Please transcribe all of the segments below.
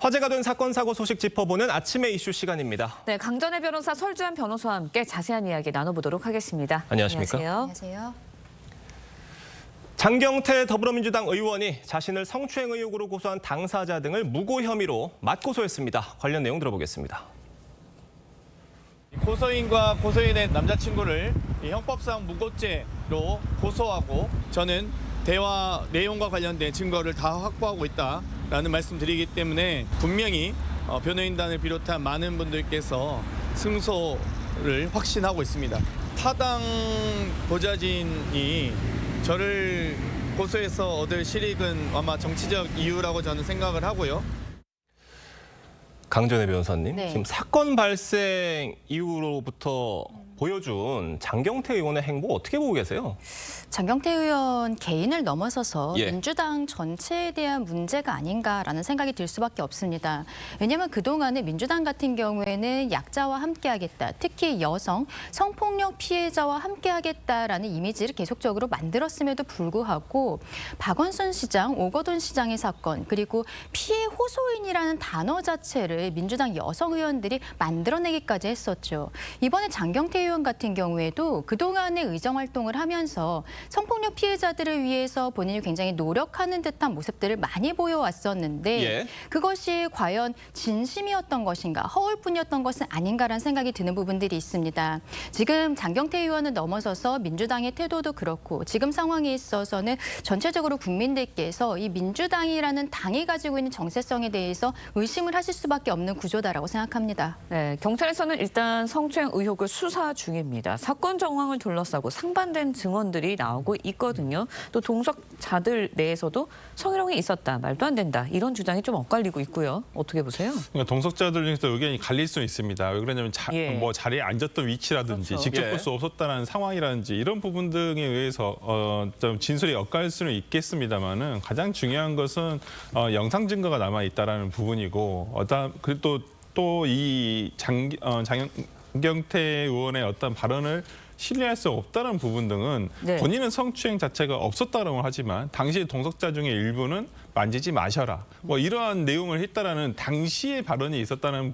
화제가 된 사건 사고 소식 짚어보는 아침의 이슈 시간입니다. 네, 강전의 변호사 설주한 변호사와 함께 자세한 이야기 나눠보도록 하겠습니다. 안녕하십니까? 안녕하세요. 장경태 더불어민주당 의원이 자신을 성추행 의혹으로 고소한 당사자 등을 무고 혐의로 맞고소했습니다. 관련 내용 들어보겠습니다. 고소인과 고소인의 남자친구를 형법상 무고죄로 고소하고 저는 대화 내용과 관련된 증거를 다 확보하고 있다라는 말씀드리기 때문에 분명히 변호인단을 비롯한 많은 분들께서 승소를 확신하고 있습니다. 타당 보좌진이 저를 고소해서 얻을 실익은 아마 정치적 이유라고 저는 생각을 하고요. 강전의 변호사님, 네. 지금 사건 발생 이후로부터 보여준 장경태 의원의 행보 어떻게 보고 계세요? 장경태 의원 개인을 넘어서서 예. 민주당 전체에 대한 문제가 아닌가라는 생각이 들 수밖에 없습니다. 왜냐하면 그동안에 민주당 같은 경우에는 약자와 함께하겠다, 특히 여성, 성폭력 피해자와 함께하겠다라는 이미지를 계속적으로 만들었음에도 불구하고 박원순 시장, 오거돈 시장의 사건, 그리고 피해 호소인이라는 단어 자체를 민주당 여성 의원들이 만들어내기까지 했었죠. 이번에 장경태 의원 같은 경우에도 그동안의 의정 활동을 하면서 성폭력 피해자들을 위해서 본인이 굉장히 노력하는 듯한 모습들을 많이 보여왔었는데 예. 그것이 과연 진심이었던 것인가, 허울뿐이었던 것은 아닌가라는 생각이 드는 부분들이 있습니다. 지금 장경태 의원을 넘어서서 민주당의 태도도 그렇고 지금 상황에 있어서는 전체적으로 국민들께서 이 민주당이라는 당이 가지고 있는 정체성에 대해서 의심을 하실 수밖에 없는 구조다라고 생각합니다. 네, 경찰에서는 일단 성추행 의혹을 수사 중입니다. 사건 정황을 둘러싸고 상반된 증언들이 나오고 있거든요. 또 동석자들 내에서도 성희롱이 있었다, 말도 안 된다, 이런 주장이 좀 엇갈리고 있고요. 어떻게 보세요? 그러니까 동석자들 중에서 의견이 갈릴 수 있습니다. 왜 그러냐면 예. 뭐 자리에 앉았던 위치라든지 그렇죠. 직접 예. 볼 수 없었다는 상황이라든지 이런 부분 등에 의해서 좀 진술이 엇갈릴 수는 있겠습니다만은 가장 중요한 것은 영상 증거가 남아 있다라는 부분이고 그리고 또 이 장경태 의원의 어떤 발언을 신뢰할 수 없다는 부분 등은 네. 본인은 성추행 자체가 없었다라고 하지만 당시 동석자 중에 일부는 만지지 마셔라, 뭐 이러한 내용을 했다라는 당시의 발언이 있었다는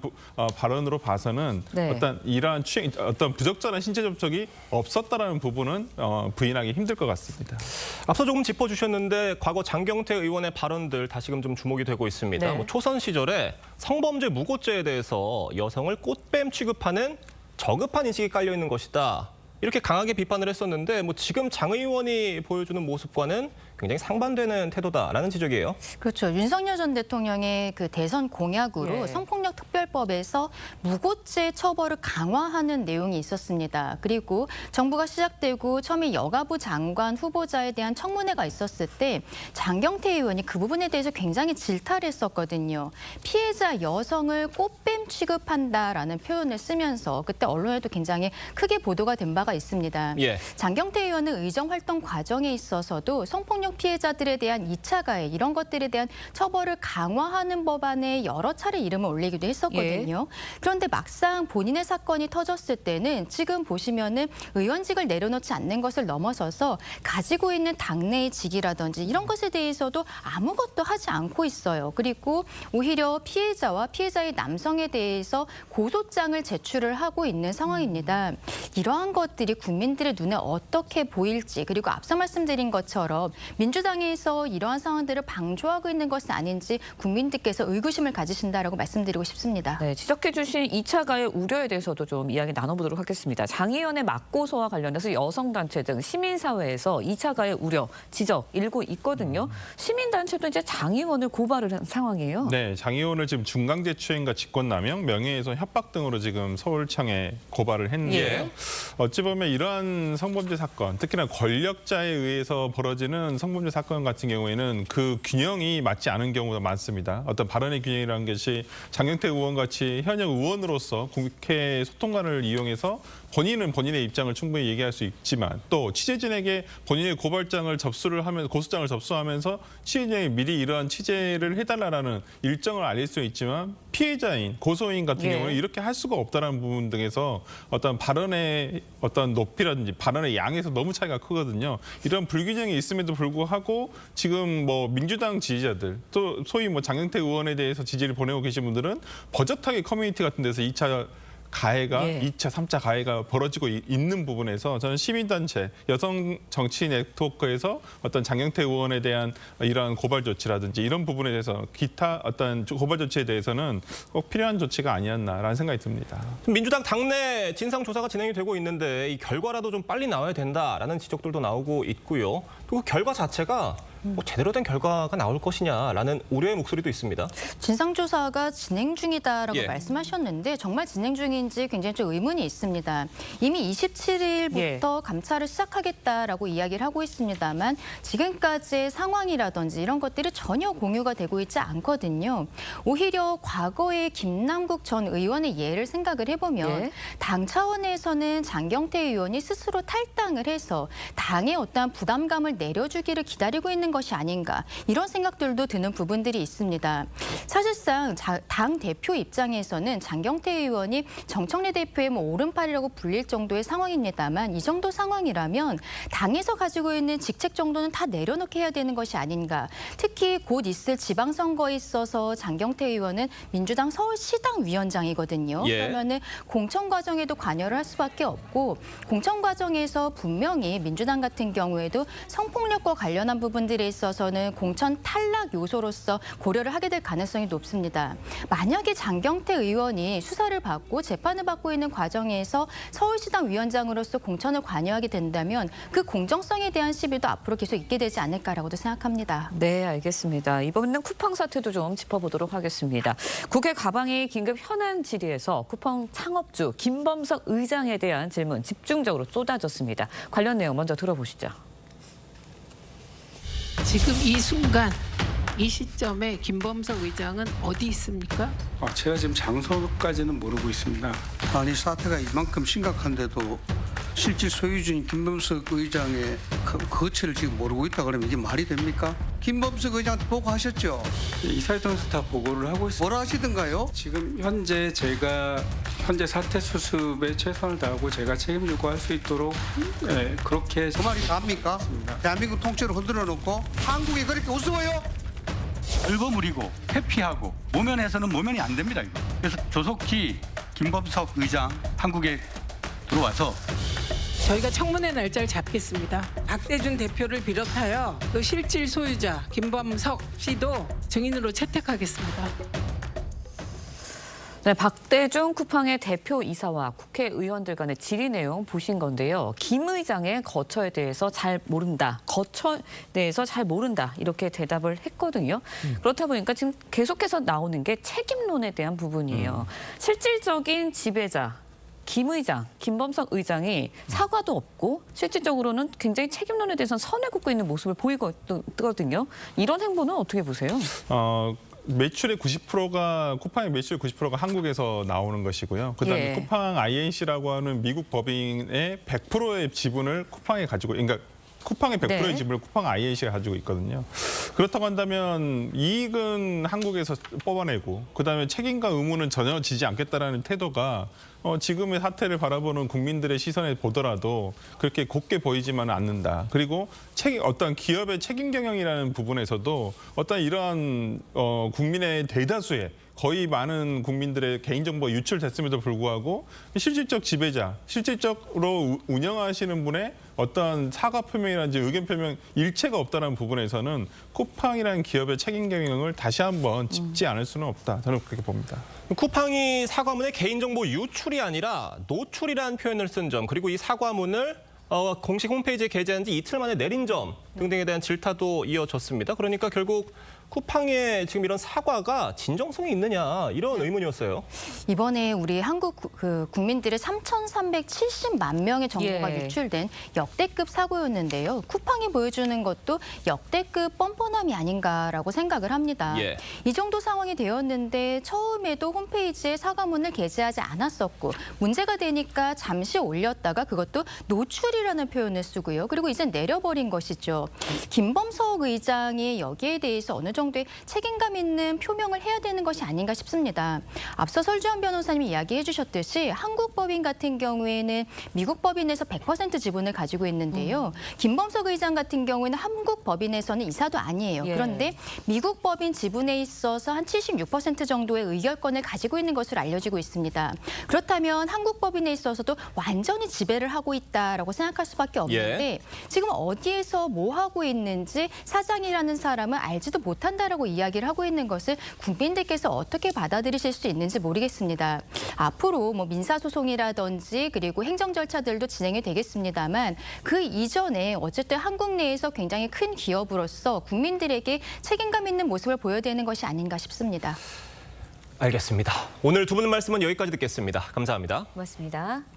발언으로 봐서는 네. 이러한 어떤 부적절한 신체 접촉이 없었다라는 부분은 부인하기 힘들 것 같습니다. 앞서 조금 짚어주셨는데 과거 장경태 의원의 발언들 다시금 좀 주목이 되고 있습니다. 네. 초선 시절에 성범죄 무고죄에 대해서 여성을 꽃뱀 취급하는 저급한 인식이 깔려 있는 것이다, 이렇게 강하게 비판을 했었는데 지금 장 의원이 보여주는 모습과는 굉장히 상반되는 태도다라는 지적이에요. 그렇죠. 윤석열 전 대통령의 그 대선 공약으로 예. 성폭력 특별법에서 무고죄 처벌을 강화하는 내용이 있었습니다. 그리고 정부가 시작되고 처음에 여가부 장관 후보자에 대한 청문회가 있었을 때 장경태 의원이 그 부분에 대해서 굉장히 질타를 했었거든요. 피해자 여성을 꽃뱀 취급한다라는 표현을 쓰면서 그때 언론에도 굉장히 크게 보도가 된 바가 있습니다. 예. 장경태 의원은 의정 활동 과정에 있어서도 성폭력 피해자들에 대한 2차 가해 이런 것들에 대한 처벌을 강화하는 법안에 여러 차례 이름을 올리기도 했었거든요. 그런데 막상 본인의 사건이 터졌을 때는 지금 보시면은 의원직을 내려놓지 않는 것을 넘어서서 가지고 있는 당내의 직이라든지 이런 것에 대해서도 아무것도 하지 않고 있어요. 그리고 오히려 피해자와 피해자의 남성에 대해서 고소장을 제출을 하고 있는 상황입니다. 이러한 것들이 국민들의 눈에 어떻게 보일지, 그리고 앞서 말씀드린 것처럼 민주당에서 이러한 상황들을 방조하고 있는 것은 아닌지 국민들께서 의구심을 가지신다라고 말씀드리고 싶습니다. 네, 지적해 주신 2차 가해 우려에 대해서도 좀 이야기 나눠보도록 하겠습니다. 장 의원의 맞고소와 관련해서 여성단체 등 시민사회에서 2차 가해 우려, 지적 일고 있거든요. 시민단체도 이제 장 의원을 고발을 한 상황이에요. 네, 장 의원을 지금 중강제추행과 직권남용, 명예훼손, 협박 등으로 지금 서울청에 고발을 했는데요. 예. 어찌 보면 이러한 성범죄 사건, 특히나 권력자에 의해서 벌어지는 성범죄 사건 같은 경우에는 그 균형이 맞지 않은 경우가 많습니다. 어떤 발언의 균형이라는 것이 장경태 의원 같이 현역 의원으로서 국회 소통관을 이용해서 본인은 본인의 입장을 충분히 얘기할 수 있지만 또 취재진에게 본인의 고발장을 접수를 하면서 고소장을 접수하면서 취재진에게 미리 이러한 취재를 해달라는 일정을 알릴 수 있지만 피해자인 고소인 같은 예. 경우는 이렇게 할 수가 없다는 부분 등에서 어떤 발언의 어떤 높이라든지 발언의 양에서 너무 차이가 크거든요. 이런 불균형이 있음에도 불구하고 지금 뭐 민주당 지지자들 또 소위 뭐 장경태 의원에 대해서 지지를 보내고 계신 분들은 버젓하게 커뮤니티 같은 데서 2차 가해가 예. 2차, 3차 가해가 벌어지고 있는 부분에서 저는 시민단체, 여성 정치 네트워크에서 어떤 장경태 의원에 대한 이러한 고발 조치라든지 이런 부분에 대해서 기타 어떤 고발 조치에 대해서는 꼭 필요한 조치가 아니었나라는 생각이 듭니다. 민주당 당내 진상조사가 진행이 되고 있는데 이 결과라도 좀 빨리 나와야 된다라는 지적들도 나오고 있고요. 또 그 결과 자체가 뭐 제대로 된 결과가 나올 것이냐라는 우려의 목소리도 있습니다. 진상조사가 진행 중이다라고 예. 말씀하셨는데 정말 진행 중인지 굉장히 좀 의문이 있습니다. 이미 27일부터 예. 감찰을 시작하겠다라고 이야기를 하고 있습니다만 지금까지의 상황이라든지 이런 것들이 전혀 공유가 되고 있지 않거든요. 오히려 과거의 김남국 전 의원의 예를 생각을 해보면 예. 당 차원에서는 장경태 의원이 스스로 탈당을 해서 당의 어떠한 부담감을 내려주기를 기다리고 있는 것이 아닌가 이런 생각들도 드는 부분들이 있습니다. 사실상 당 대표 입장에서는 장경태 의원이 정청래 대표의 뭐 오른팔이라고 불릴 정도의 상황입니다만 이 정도 상황이라면 당에서 가지고 있는 직책 정도는 다 내려놓게 해야 되는 것이 아닌가. 특히 곧 있을 지방선거에 있어서 장경태 의원은 민주당 서울시당 위원장이거든요. 예. 그러면은 공천 과정에도 관여를 할 수밖에 없고 공천 과정에서 분명히 민주당 같은 경우에도 성폭력과 관련한 부분들에 있어서는 공천 탈락 요소로서 고려를 하게 될 가능성이 높습니다. 만약에 장경태 의원이 수사를 받고 재판을 받고 있는 과정에서 서울시당 위원장으로서 공천을 관여하게 된다면 그 공정성에 대한 시비도 앞으로 계속 있게 되지 않을까라고도 생각합니다. 네, 알겠습니다. 이번에는 쿠팡 사태도 좀 짚어보도록 하겠습니다. 국회 가방이 긴급 현안 질의에서 쿠팡 창업주 김범석 의장에 대한 질문 집중적으로 쏟아졌습니다. 관련 내용 먼저 들어보시죠. 지금 이 순간 이 시점에 김범석 의장은 어디 있습니까? 제가 지금 장소까지는 모르고 있습니다. 아니 사태가 이만큼 심각한데도 실질 소유주인 김범석 의장의 거취를 지금 모르고 있다 그러면 이게 말이 됩니까? 김범석 의장한테 보고하셨죠? 이사회통에서 다 보고를 하고 있습니다. 뭐라 하시던가요? 지금 현재 제가 사태 수습에 최선을 다하고 제가 책임지고 할 수 있도록 그렇게 그 말이 답니까? 대한민국 통째로 흔들어 놓고 한국이 그렇게 우스워요? 얼버무리고 회피하고 모면해서는 모면이 안 됩니다. 이거. 그래서 조속히 김범석 의장 한국에 들어와서 저희가 청문회 날짜를 잡겠습니다. 박대준 대표를 비롯하여 또 실질 소유자 김범석 씨도 증인으로 채택하겠습니다. 네, 박대중 쿠팡의 대표이사와 국회의원들 간의 질의 내용 보신 건데요. 김 의장의 거처에 대해서 잘 모른다. 거처에 대해서 잘 모른다. 이렇게 대답을 했거든요. 그렇다 보니까 지금 계속해서 나오는 게 책임론에 대한 부분이에요. 실질적인 지배자. 김 의장, 김범석 의장이 사과도 없고 실질적으로는 굉장히 책임론에 대해서는 선을 긋고 있는 모습을 보이거든요. 이런 행보는 어떻게 보세요? 매출의 90%가 쿠팡의 매출 90%가 한국에서 나오는 것이고요. 그다음에 예. 쿠팡 INC라고 하는 미국 법인의 100%의 지분을 쿠팡에 가지고, 그러니까 쿠팡의 100%의 네. 지분을 쿠팡 INC가 가지고 있거든요. 그렇다고 한다면 이익은 한국에서 뽑아내고 그다음에 책임과 의무는 전혀 지지 않겠다라는 태도가 지금의 사태를 바라보는 국민들의 시선에 보더라도 그렇게 곱게 보이지만은 않는다. 그리고 어떤 기업의 책임 경영이라는 부분에서도 어떤 이러한 국민의 대다수의 거의 많은 국민들의 개인정보가 유출됐음에도 불구하고 실질적 지배자, 실질적으로 운영하시는 분의 어떤 사과 표명이라든지 의견 표명 일체가 없다는 부분에서는 쿠팡이라는 기업의 책임 경영을 다시 한번 짚지 않을 수는 없다. 저는 그렇게 봅니다. 쿠팡이 사과문에 개인정보 유출이 아니라 노출이라는 표현을 쓴 점, 그리고 이 사과문을 공식 홈페이지에 게재한 지 이틀 만에 내린 점 등등에 대한 질타도 이어졌습니다. 그러니까 결국 쿠팡의 지금 이런 사과가 진정성이 있느냐 이런 의문이었어요. 이번에 우리 한국 국민들의 3,370만 명의 정보가 예. 유출된 역대급 사고였는데요. 쿠팡이 보여주는 것도 역대급 뻔뻔함이 아닌가라고 생각을 합니다. 예. 이 정도 상황이 되었는데 처음에도 홈페이지에 사과문을 게재하지 않았었고 문제가 되니까 잠시 올렸다가 그것도 노출이라는 표현을 쓰고요. 그리고 이제 내려버린 것이죠. 김범석 의장이 여기에 대해서 어느 정도의 책임감 있는 표명을 해야 되는 것이 아닌가 싶습니다. 앞서 설주환 변호사님이 이야기해 주셨듯이 한국 법인 같은 경우에는 미국 법인에서 100% 지분을 가지고 있는데요. 김범석 의장 같은 경우에는 한국 법인에서는 이사도 아니에요. 예. 그런데 미국 법인 지분에 있어서 한 76% 정도의 의결권을 가지고 있는 것으로 알려지고 있습니다. 그렇다면 한국 법인에 있어서도 완전히 지배를 하고 있다라고 생각할 수밖에 없는데 지금 어디에서 뭐 하고 있는지 사장이라는 사람은 알지도 못한다라고 이야기를 하고 있는 것을 국민들께서 어떻게 받아들이실 수 있는지 모르겠습니다. 앞으로 뭐 민사소송이라든지 그리고 행정 절차들도 진행이 되겠습니다만 그 이전에 어쨌든 한국 내에서 굉장히 큰 기업으로서 국민들에게 책임감 있는 모습을 보여야 되는 것이 아닌가 싶습니다. 알겠습니다. 오늘 두 분 말씀은 여기까지 듣겠습니다. 감사합니다. 고맙습니다.